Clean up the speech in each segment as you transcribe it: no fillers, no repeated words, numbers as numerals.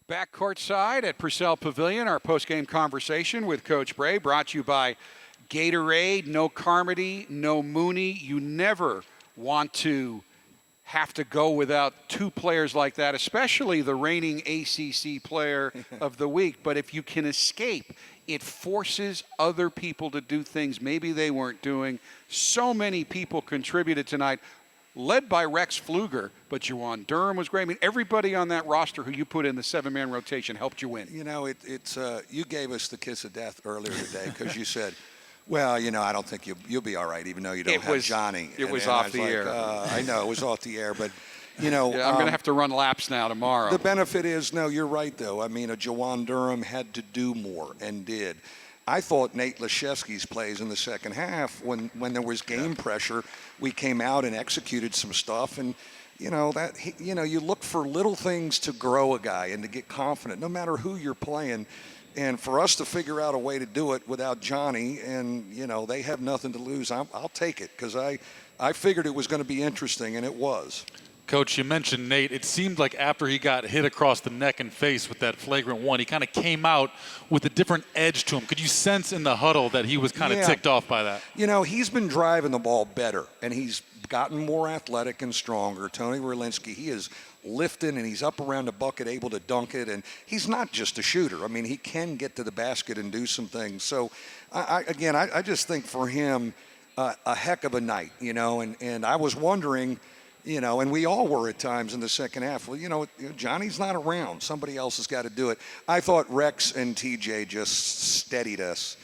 Back courtside at Purcell Pavilion, our post-game conversation with Coach Brey, brought to you by Gatorade. No Carmody, no Mooney. You never want to have to go without two players like that, especially the reigning ACC player of the week. But if you can escape, it forces other people to do things maybe they weren't doing. So many people contributed tonight, led by Rex Pfluger, but Juwan Durham was great. I mean, everybody on that roster who you put in the seven-man rotation helped you win. You know, you gave us the kiss of death earlier today because you said, well, you know, I don't think you'll be all right, even though you don't have Johnny. It was off the air. I know, it was off the air, but, you know. Yeah, I'm going to have to run laps now tomorrow. The benefit is, no, you're right, though. I mean, a Juwan Durham had to do more and did. I thought Nate Laszewski's plays in the second half, when there was game pressure, we came out and executed some stuff. And, you know, you look for little things to grow a guy and to get confident, no matter who you're playing. And for us to figure out a way to do it without Johnny, and, you know, they have nothing to lose, I'll take it, because I figured it was going to be interesting, and it was. Coach, you mentioned Nate. It seemed like after he got hit across the neck and face with that flagrant one, he kind of came out with a different edge to him. Could you sense in the huddle that he was kind of ticked off by that? You know, he's been driving the ball better, and he's gotten more athletic and stronger. Tony Werlinski, he is lifting, and he's up around the bucket, able to dunk it, and he's not just a shooter. I mean, he can get to the basket and do some things. So, I just think for him, a heck of a night, you know, and I was wondering, you know, and we all were at times in the second half. Well, you know, Johnny's not around. Somebody else has got to do it. I thought Rex and TJ just steadied us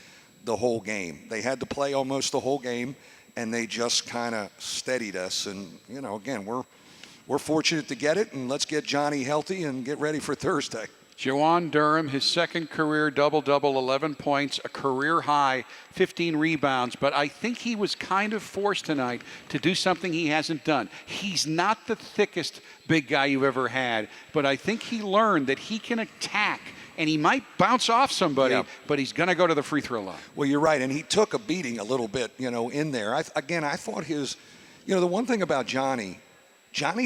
the whole game. They had to play almost the whole game, and they just kind of steadied us. And, you know, again, we're fortunate to get it, and let's get Johnny healthy and get ready for Thursday. Juwan Durham, his second career double-double, 11 points, a career high, 15 rebounds. But I think he was kind of forced tonight to do something he hasn't done. He's not the thickest big guy you've ever had, but I think he learned that he can attack, and he might bounce off somebody, but he's going to go to the free throw line. Well, you're right, and he took a beating a little bit, you know, in there. I thought his, you know, the one thing about Johnny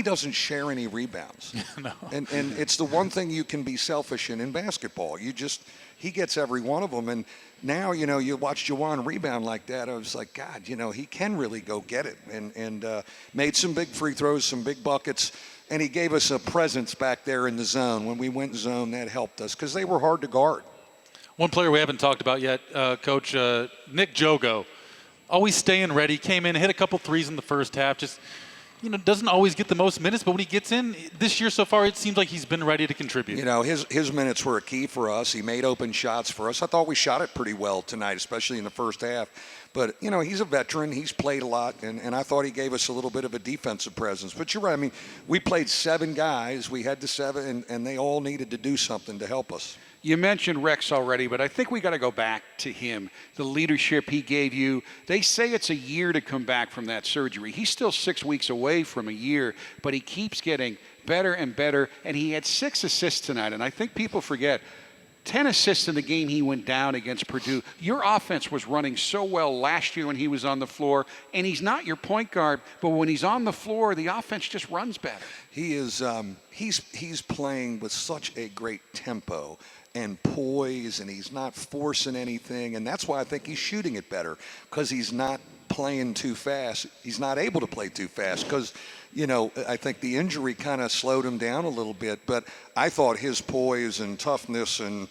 doesn't share any rebounds. No. And it's the one thing you can be selfish in basketball. He gets every one of them. And now, you know, you watch Juwan rebound like that. I was like, God, you know, he can really go get it. And made some big free throws, some big buckets. And he gave us a presence back there in the zone. When we went zone, that helped us because they were hard to guard. One player we haven't talked about yet, Coach, Nick Jogo. Always staying ready. Came in, hit a couple threes in the first half. Just, you know, doesn't always get the most minutes, but when he gets in this year so far, it seems like he's been ready to contribute. You know, his minutes were a key for us. He made open shots for us. I thought we shot it pretty well tonight, especially in the first half. But, you know, he's a veteran. He's played a lot, and I thought he gave us a little bit of a defensive presence. But you're right. I mean, we played 7 guys. We had the 7, and they all needed to do something to help us. You mentioned Rex already, but I think we got to go back to him, the leadership he gave you. They say it's a year to come back from that surgery. He's still 6 weeks away from a year, but he keeps getting better and better, and he had 6 assists tonight, and I think people forget 10 assists in the game he went down against Purdue. Your offense was running so well last year when he was on the floor, and he's not your point guard, but when he's on the floor, the offense just runs better. He is he's playing with such a great tempo and poise, and he's not forcing anything, and that's why I think he's shooting it better, because he's not playing too fast. He's not able to play too fast because, you know, I think the injury kind of slowed him down a little bit, but I thought his poise and toughness and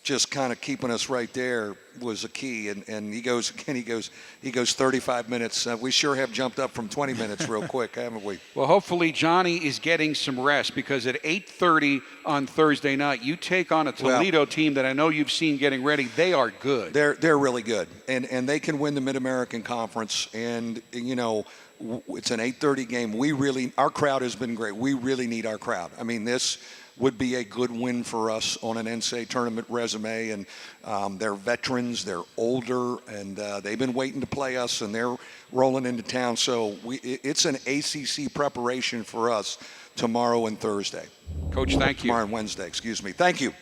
just kind of keeping us right there was a key. And he goes 35 minutes. We sure have jumped up from 20 minutes real quick, haven't we? Well, hopefully Johnny is getting some rest, because at 8:30 on Thursday night, you take on a Toledo team that I know you've seen getting ready. They are good. They're really good, and they can win the Mid-American Conference. And, you know, it's an 8:30 game. Our crowd has been great. We really need our crowd. I mean, this would be a good win for us on an NCAA tournament resume, and they're veterans, they're older, and they've been waiting to play us, and they're rolling into town. So it's an ACC preparation for us tomorrow and Thursday. Coach, thank you. Tomorrow and Wednesday, excuse me. Thank you.